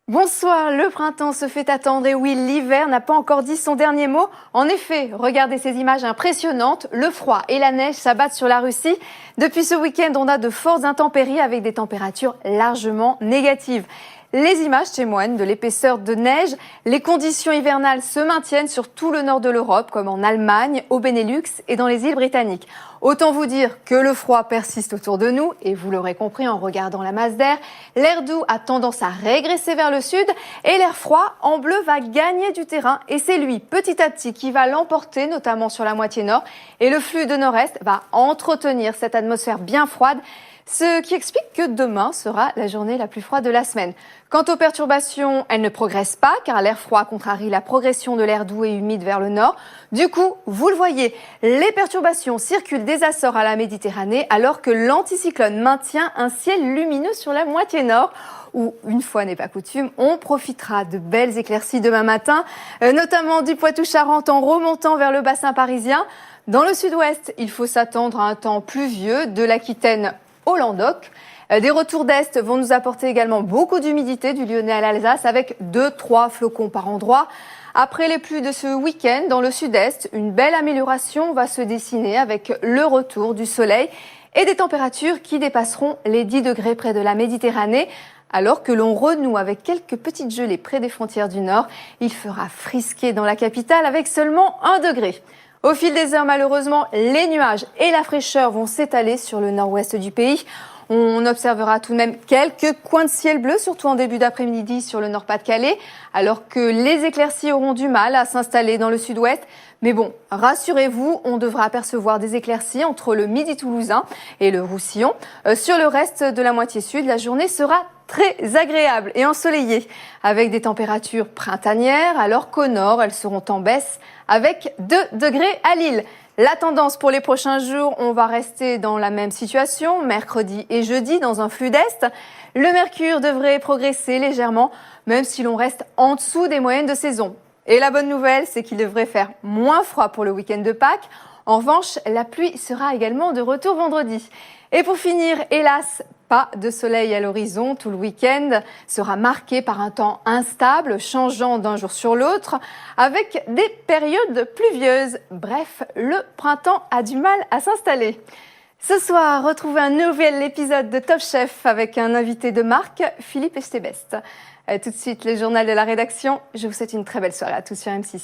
Bonsoir, le printemps se fait attendre et oui, l'hiver n'a pas encore dit son dernier mot. En effet, regardez ces images impressionnantes, le froid et la neige s'abattent sur la Russie. Depuis ce week-end, on a de fortes intempéries avec des températures largement négatives. Les images témoignent de l'épaisseur de neige. Les conditions hivernales se maintiennent sur tout le nord de l'Europe, comme en Allemagne, au Benelux et dans les îles britanniques. Autant vous dire que le froid persiste autour de nous, et vous l'aurez compris en regardant la masse d'air. L'air doux a tendance à régresser vers le sud, et l'air froid en bleu va gagner du terrain. Et c'est lui, petit à petit, qui va l'emporter, notamment sur la moitié nord. Et le flux de nord-est va entretenir cette atmosphère bien froide, ce qui explique que demain sera la journée la plus froide de la semaine. Quant aux perturbations, elles ne progressent pas car l'air froid contrarie la progression de l'air doux et humide vers le nord. Du coup, vous le voyez, les perturbations circulent des Açores à la Méditerranée alors que l'anticyclone maintient un ciel lumineux sur la moitié nord où, une fois n'est pas coutume, on profitera de belles éclaircies demain matin, notamment du Poitou-Charentes en remontant vers le bassin parisien. Dans le sud-ouest, il faut s'attendre à un temps pluvieux de l'Aquitaine au Languedoc. Des retours d'Est vont nous apporter également beaucoup d'humidité du Lyonnais à l'Alsace avec 2-3 flocons par endroit. Après les pluies de ce week-end, dans le sud-est, une belle amélioration va se dessiner avec le retour du soleil et des températures qui dépasseront les 10 degrés près de la Méditerranée. Alors que l'on renoue avec quelques petites gelées près des frontières du Nord, il fera frisquer dans la capitale avec seulement 1 degré. Au fil des heures, malheureusement, les nuages et la fraîcheur vont s'étaler sur le nord-ouest du pays. On observera tout de même quelques coins de ciel bleu, surtout en début d'après-midi sur le Nord-Pas-de-Calais, alors que les éclaircies auront du mal à s'installer dans le sud-ouest. Mais bon, rassurez-vous, on devra apercevoir des éclaircies entre le midi toulousain et le Roussillon. Sur le reste de la moitié sud, la journée sera très agréable et ensoleillée, avec des températures printanières, alors qu'au nord, elles seront en baisse, avec 2 degrés à Lille. La tendance pour les prochains jours, on va rester dans la même situation, mercredi et jeudi, dans un flux d'est. Le mercure devrait progresser légèrement, même si l'on reste en dessous des moyennes de saison. Et la bonne nouvelle, c'est qu'il devrait faire moins froid pour le week-end de Pâques. En revanche, la pluie sera également de retour vendredi. Et pour finir, hélas, pas de soleil à l'horizon. Tout le week-end sera marqué par un temps instable, changeant d'un jour sur l'autre, avec des périodes pluvieuses. Bref, le printemps a du mal à s'installer. Ce soir, retrouvez un nouvel épisode de Top Chef avec un invité de marque, Philippe Estébest. Tout de suite, le journal de la rédaction. Je vous souhaite une très belle soirée à tous sur M6.